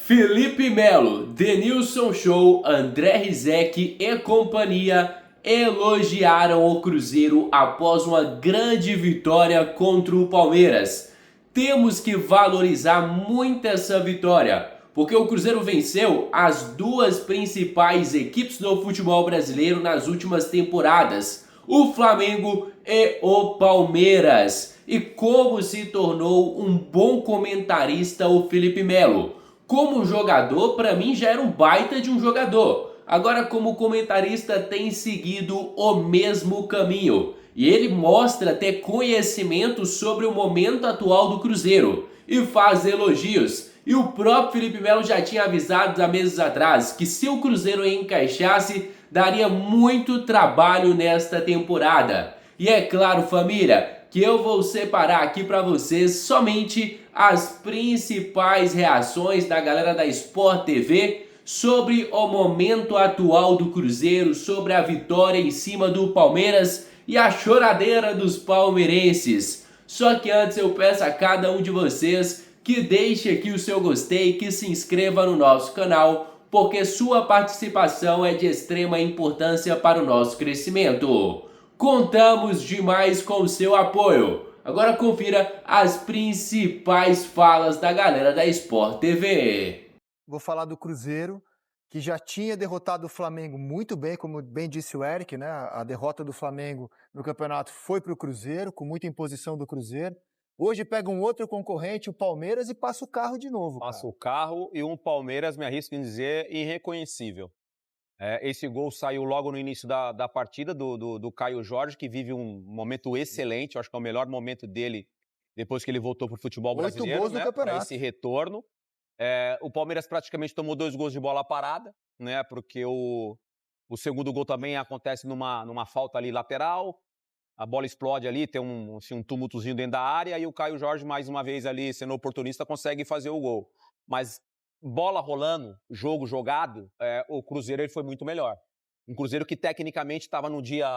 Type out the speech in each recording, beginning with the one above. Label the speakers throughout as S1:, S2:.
S1: Felipe Melo, Denilson Show, André Rizek e companhia elogiaram o Cruzeiro após uma grande vitória contra o Palmeiras. Temos que valorizar muito essa vitória, porque o Cruzeiro venceu as duas principais equipes do futebol brasileiro nas últimas temporadas, o Flamengo e o Palmeiras. E como se tornou um bom comentarista o Felipe Melo. Como jogador, para mim já era um baita de um jogador. Agora, como comentarista, tem seguido o mesmo caminho. E ele mostra ter conhecimento sobre o momento atual do Cruzeiro e faz elogios. E o próprio Felipe Melo já tinha avisado há meses atrás que se o Cruzeiro encaixasse, daria muito trabalho nesta temporada. E é claro, família, que eu vou separar aqui para vocês somente as principais reações da galera da Sport TV sobre o momento atual do Cruzeiro, sobre a vitória em cima do Palmeiras e a choradeira dos palmeirenses. Só que antes eu peço a cada um de vocês que deixe aqui o seu gostei, que se inscreva no nosso canal, porque sua participação é de extrema importância para o nosso crescimento. Contamos demais com o seu apoio. Agora confira as principais falas da galera da Sport TV.
S2: Vou falar do Cruzeiro, que já tinha derrotado o Flamengo muito bem, como bem disse o Eric, né? A derrota do Flamengo no campeonato foi para o Cruzeiro, com muita imposição do Cruzeiro. Hoje pega um outro concorrente, o Palmeiras, e passa o carro de novo.
S3: Passa o carro e um Palmeiras, me arrisco em dizer, irreconhecível. Esse gol saiu logo no início da partida do Caio Jorge, que vive um momento excelente. Eu acho que é o melhor momento dele depois que ele voltou para o futebol brasileiro.
S2: 8 gols no campeonato.
S3: Para esse retorno. O Palmeiras praticamente tomou 2 gols de bola parada, né? Porque o segundo gol também acontece numa falta ali lateral. A bola explode ali, tem um tumultozinho dentro da área e o Caio Jorge, mais uma vez ali, sendo oportunista, consegue fazer o gol. Mas bola rolando, jogo jogado, o Cruzeiro ele foi muito melhor. Um Cruzeiro que tecnicamente estava no dia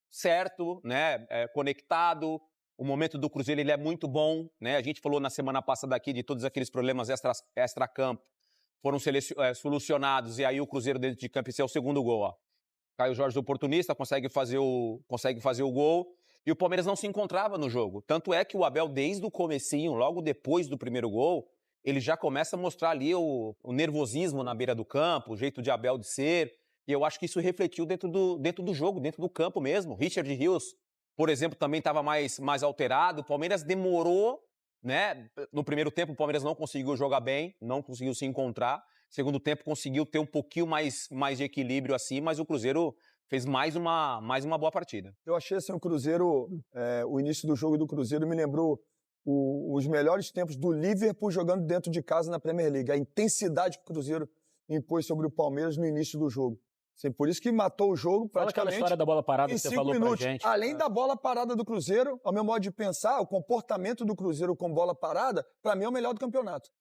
S3: certo, né, conectado. O momento do Cruzeiro ele é muito bom, né? A gente falou na semana passada aqui de todos aqueles problemas extra-campo foram solucionados e aí o Cruzeiro dentro de campo, esse é o segundo gol, ó. Caio Jorge, oportunista, consegue fazer o gol. E o Palmeiras não se encontrava no jogo. Tanto é que o Abel, desde o comecinho, logo depois do primeiro gol, ele já começa a mostrar ali o nervosismo na beira do campo, o jeito de Abel de ser. E eu acho que isso refletiu dentro do jogo, dentro do campo mesmo. Richard Rios, por exemplo, também estava mais alterado. O Palmeiras demorou, né? No primeiro tempo, o Palmeiras não conseguiu jogar bem, não conseguiu se encontrar. Segundo tempo, conseguiu ter um pouquinho mais de equilíbrio assim, mas o Cruzeiro fez mais uma boa partida.
S4: Eu achei assim, o Cruzeiro, o início do jogo do Cruzeiro me lembrou os melhores tempos do Liverpool jogando dentro de casa na Premier League. A intensidade que o Cruzeiro impôs sobre o Palmeiras no início do jogo. Assim, por isso que matou o jogo
S5: Fala
S4: praticamente
S5: aquela história da bola parada
S4: em
S5: que você
S4: 5
S5: falou
S4: minutos.
S5: pra gente.
S4: Além da bola parada do Cruzeiro, ao meu modo de pensar, o comportamento do Cruzeiro com bola parada, para mim é o melhor do campeonato.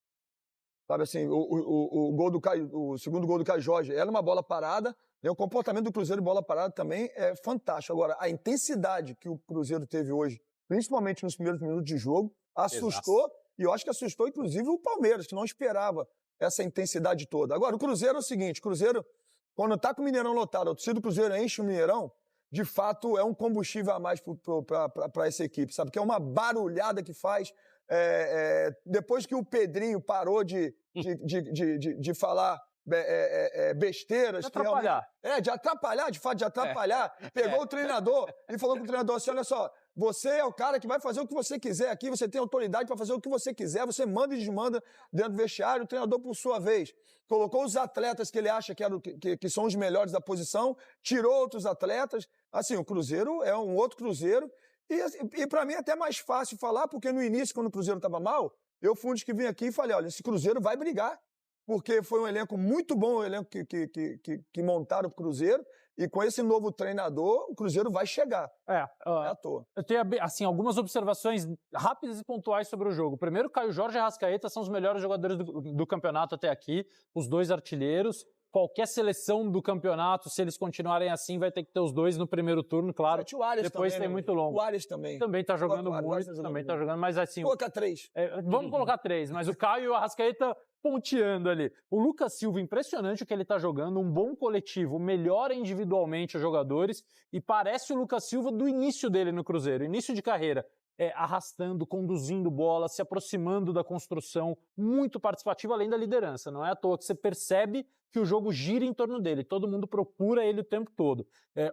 S4: Sabe assim, o segundo gol do Caio Jorge era uma bola parada, né? O comportamento do Cruzeiro em bola parada também é fantástico. Agora, a intensidade que o Cruzeiro teve hoje, principalmente nos primeiros minutos de jogo, assustou. Exato. E eu acho que assustou, inclusive, o Palmeiras, que não esperava essa intensidade toda. Agora, o Cruzeiro é o seguinte, o Cruzeiro, quando está com o Mineirão lotado, a torcida do Cruzeiro enche o Mineirão, de fato é um combustível a mais para essa equipe, sabe? Que é uma barulhada que faz. Depois que o Pedrinho parou de falar besteiras.
S5: De atrapalhar.
S4: De fato, de atrapalhar. Pegou o treinador e falou com o treinador assim, olha só, você é o cara que vai fazer o que você quiser aqui, você tem autoridade para fazer o que você quiser, você manda e desmanda dentro do vestiário, o treinador, por sua vez, colocou os atletas que ele acha que são os melhores da posição, tirou outros atletas. Assim, o Cruzeiro é um outro Cruzeiro. E para mim é até mais fácil falar, porque no início, quando o Cruzeiro estava mal, eu fui um dos que vim aqui e falei, olha, esse Cruzeiro vai brigar, porque foi um elenco muito bom, um elenco que montaram o Cruzeiro, e com esse novo treinador, o Cruzeiro vai chegar. Não é à toa.
S5: Eu tenho assim, algumas observações rápidas e pontuais sobre o jogo. Primeiro, Caio Jorge e Arrascaeta são os melhores jogadores do campeonato até aqui, os dois artilheiros. Qualquer seleção do campeonato, se eles continuarem assim, vai ter que ter os dois no primeiro turno, claro.
S4: O Arias
S5: depois
S4: também,
S5: tem muito longo.
S4: O Arias também.
S5: Também tá jogando muito, mas assim...
S4: Coloca 3.
S5: Vamos colocar 3, mas o Caio e o Arrascaeta ponteando ali. O Lucas Silva, impressionante o que ele tá jogando, um bom coletivo, melhora individualmente os jogadores e parece o Lucas Silva do início dele no Cruzeiro, início de carreira. Arrastando, conduzindo bola, se aproximando da construção, muito participativo além da liderança. Não é à toa que você percebe que o jogo gira em torno dele, todo mundo procura ele o tempo todo.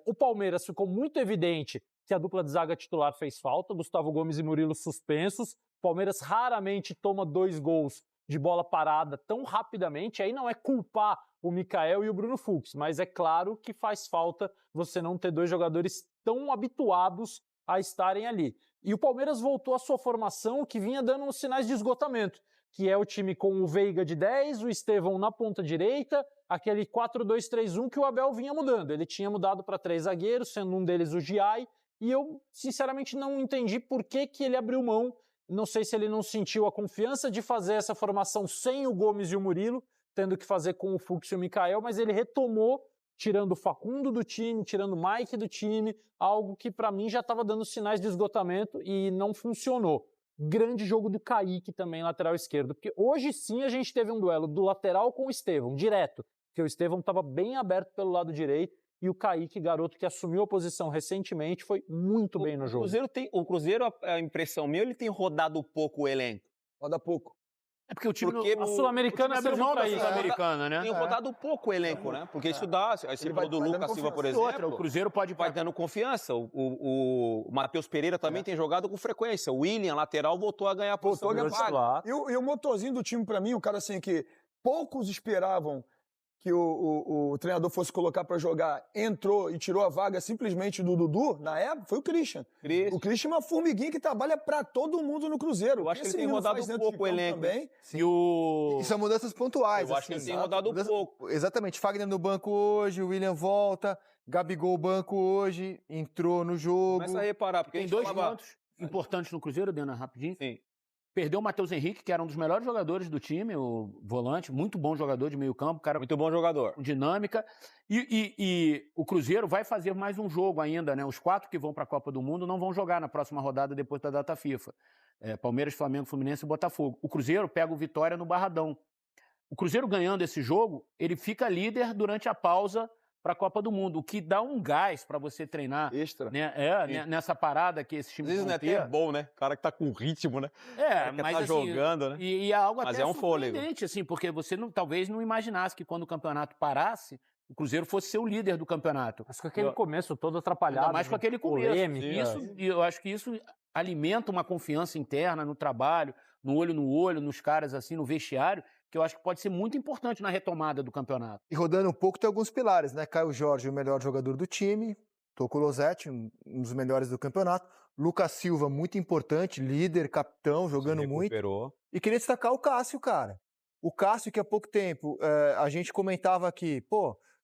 S5: O Palmeiras ficou muito evidente que a dupla de zaga titular fez falta, Gustavo Gomes e Murilo suspensos, o Palmeiras raramente toma 2 gols de bola parada tão rapidamente, aí não é culpar o Mikael e o Bruno Fux, mas é claro que faz falta você não ter 2 jogadores tão habituados a estarem ali. E o Palmeiras voltou à sua formação que vinha dando uns sinais de esgotamento, que é o time com o Veiga de 10, o Estevão na ponta direita, aquele 4-2-3-1 que o Abel vinha mudando. Ele tinha mudado para 3 zagueiros, sendo um deles o Giai, e eu sinceramente não entendi por que ele abriu mão. Não sei se ele não sentiu a confiança de fazer essa formação sem o Gomes e o Murilo, tendo que fazer com o Fux e o Mikael, mas ele retomou, tirando o Facundo do time, tirando o Mike do time, algo que para mim já estava dando sinais de esgotamento e não funcionou. Grande jogo do Kaique também, lateral esquerdo, porque hoje sim a gente teve um duelo do lateral com o Estevão, direto, porque o Estevão estava bem aberto pelo lado direito e o Kaique, garoto que assumiu a posição recentemente, foi muito bem no jogo.
S3: O Cruzeiro, a impressão minha, ele tem rodado pouco o elenco.
S4: Roda pouco.
S6: É porque o time
S5: a Sul-Americana
S6: abriu
S5: serviu
S6: mão
S5: pra
S6: da
S5: isso.
S6: Sul-Americana, né?
S3: Tem rodado pouco o elenco, né? Porque isso dá... Aí você falou do Lucas Silva, por exemplo.
S6: Outra, o Cruzeiro pode...
S3: Vai dando confiança. O Matheus Pereira também tem jogado com frequência. O William, lateral, voltou a ganhar a posição.
S4: E o motorzinho do time, pra mim, o cara assim que poucos esperavam que o treinador fosse colocar pra jogar, entrou e tirou a vaga simplesmente do Dudu, na época, foi o Christian. O Christian é uma formiguinha que trabalha pra todo mundo no Cruzeiro.
S3: Eu acho que ele tem rodado um pouco o elenco.
S4: Também.
S2: E são mudanças pontuais.
S3: Eu acho que ele tem rodado um pouco.
S2: Exatamente. Fagner no banco hoje, o William volta, Gabigol banco hoje, entrou no jogo.
S3: Começa a reparar, porque
S6: Tem 2 pontos importantes no Cruzeiro, Dena, rapidinho.
S3: Sim.
S6: Perdeu o Matheus Henrique, que era um dos melhores jogadores do time, o volante, muito bom jogador de meio campo, cara
S3: Muito bom jogador.
S6: com dinâmica. E o Cruzeiro vai fazer mais um jogo ainda, né? Os 4 que vão para a Copa do Mundo não vão jogar na próxima rodada depois da data FIFA. Palmeiras, Flamengo, Fluminense e Botafogo. O Cruzeiro pega o Vitória no Barradão. O Cruzeiro ganhando esse jogo, ele fica líder durante a pausa para a Copa do Mundo, o que dá um gás para você treinar.
S3: Extra.
S6: Né? Nessa parada que esse time
S3: Às vezes não é até bom, né? O cara que tá com ritmo, né?
S6: mas
S3: tá
S6: assim,
S3: jogando, né?
S6: E é algo
S3: Mas
S6: até
S3: é um fôlego.
S6: surpreendente, assim, porque você talvez não imaginasse que quando o campeonato parasse, o Cruzeiro fosse ser o líder do campeonato.
S5: Mas com aquele começo todo atrapalhado.
S6: Ainda mais com aquele começo.
S5: polêmica.
S6: E eu acho que isso alimenta uma confiança interna no trabalho, no olho, nos caras, assim, no vestiário, que eu acho que pode ser muito importante na retomada do campeonato.
S2: E rodando um pouco, tem alguns pilares, né? Caio Jorge, o melhor jogador do time. Tocco Losetti, um dos melhores do campeonato. Lucas Silva, muito importante, líder, capitão, jogando muito. E queria destacar o Cássio, cara. O Cássio, que há pouco tempo a gente comentava aqui,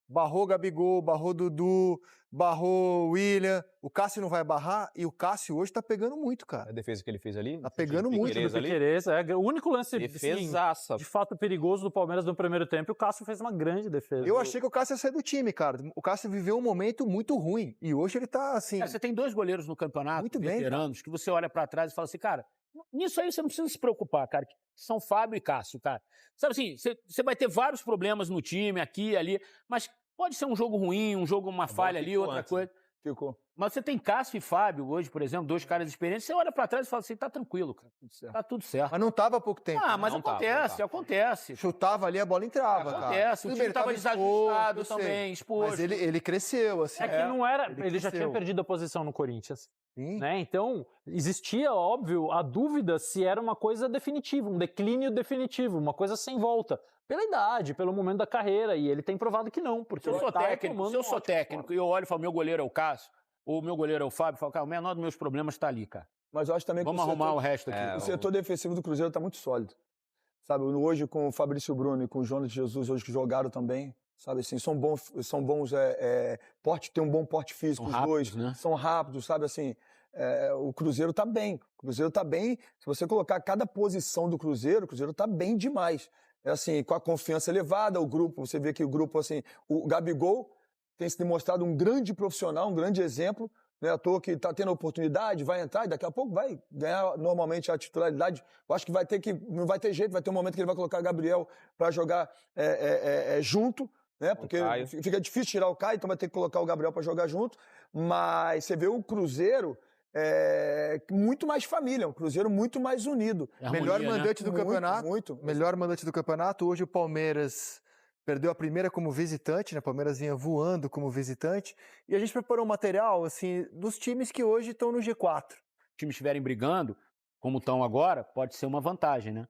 S2: barrou Gabigol, barrou Dudu, barrou William. O Cássio não vai barrar e o Cássio hoje tá pegando muito, cara.
S3: A defesa que ele fez ali.
S2: Tá pegando muito.
S5: Do Piquerez, o único lance
S3: Defesaça.
S5: de fato perigoso do Palmeiras no primeiro tempo, e o Cássio fez uma grande defesa.
S2: Eu achei que o Cássio ia sair do time, cara. O Cássio viveu um momento muito ruim e hoje ele tá assim...
S6: Você tem 2 goleiros no campeonato,
S2: Muito bem,
S6: veteranos, que você olha pra trás e fala assim, cara, nisso aí você não precisa se preocupar, cara. São Fábio e Cássio, cara. Sabe assim, você vai ter vários problemas no time, aqui e ali, mas pode ser um jogo ruim, um jogo, uma falha ali, outra coisa.
S4: Ficou.
S6: Mas você tem Cássio e Fábio hoje, por exemplo, 2 caras experientes, você olha pra trás e fala assim, tá tranquilo, cara. Tá tudo certo.
S2: Mas não tava há pouco tempo.
S6: Mas acontece.
S2: Chutava ali, a bola entrava, cara.
S6: Acontece, o time tava desajustado também, exposto.
S2: Mas ele cresceu, assim.
S5: Que não era... Ele já tinha perdido a posição no Corinthians. Né? Então, existia, óbvio, a dúvida se era uma coisa definitiva, um declínio definitivo, uma coisa sem volta. Pela idade, pelo momento da carreira, e ele tem provado que não. Porque
S6: Se eu sou técnico e eu olho e falo, meu goleiro é o Cássio, ou meu goleiro é o Fábio, eu falo, cara, o menor dos meus problemas tá ali, cara.
S4: Mas eu acho também
S6: Vamos arrumar o resto aqui.
S4: O setor defensivo do Cruzeiro tá muito sólido. Sabe, hoje com o Fabrício Bruno e com o Jonas de Jesus, hoje que jogaram também, sabe assim, são bons tem um bom porte físico,
S6: São
S4: os dois,
S6: rápidos, né?
S4: são rápidos, sabe assim, o Cruzeiro tá bem, se você colocar cada posição do Cruzeiro, o Cruzeiro tá bem demais, assim, com a confiança elevada, o grupo, você vê que o grupo, assim, o Gabigol tem se demonstrado um grande profissional, um grande exemplo, não é à toa que está tendo oportunidade, vai entrar e daqui a pouco vai ganhar normalmente a titularidade. Eu acho que não vai ter jeito, vai ter um momento que ele vai colocar Gabriel para jogar junto, né? Porque fica difícil tirar o Caio, então vai ter que colocar o Gabriel para jogar junto. Mas você vê o Cruzeiro muito mais família, um Cruzeiro muito mais unido.
S2: Melhor mandante do campeonato.
S4: Muito.
S2: Melhor mandante do campeonato. Hoje o Palmeiras perdeu a primeira como visitante, né? O Palmeiras vinha voando como visitante. E a gente preparou um material, assim, dos times que hoje estão no G4.
S6: Os times estiverem brigando, como estão agora, pode ser uma vantagem, né?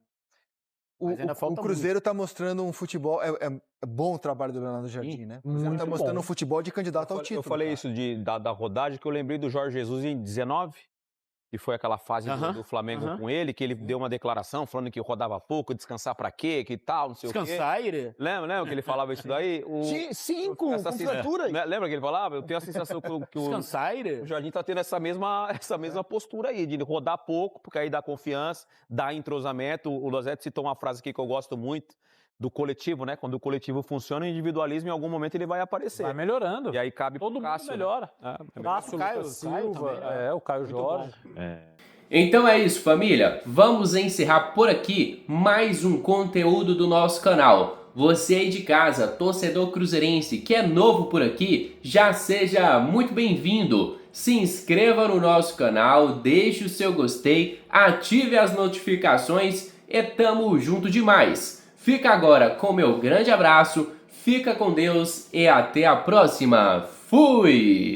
S6: Mas ainda falta
S2: o Cruzeiro está mostrando um futebol. É bom o trabalho do Leonardo Jardim, né? O Cruzeiro está mostrando um futebol de candidato ao título.
S3: Eu falei isso da rodagem, que eu lembrei do Jorge Jesus em 19, que foi aquela fase do Flamengo com ele, que ele deu uma declaração falando que rodava pouco, descansar pra quê, que tal, não sei o quê.
S6: Descansar,
S3: Lembra que ele falava isso daí?
S4: 5 com fratura.
S3: Lembra que ele falava? Eu tenho a sensação que o Jardim tá tendo essa mesma postura aí, de rodar pouco, porque aí dá confiança, dá entrosamento. O Losetti citou uma frase aqui que eu gosto muito, do coletivo, né? Quando o coletivo funciona, o individualismo em algum momento ele vai aparecer.
S5: Vai melhorando.
S3: E aí cabe
S5: todo
S3: pro Cássio,
S5: mundo melhora.
S6: Cássio, Lucas Silva,
S5: o Caio Jorge.
S1: Então é isso, família. Vamos encerrar por aqui mais um conteúdo do nosso canal. Você aí de casa, torcedor cruzeirense, que é novo por aqui, já seja muito bem-vindo. Se inscreva no nosso canal, deixe o seu gostei, ative as notificações e tamo junto demais. Fica agora com meu grande abraço, fica com Deus e até a próxima. Fui!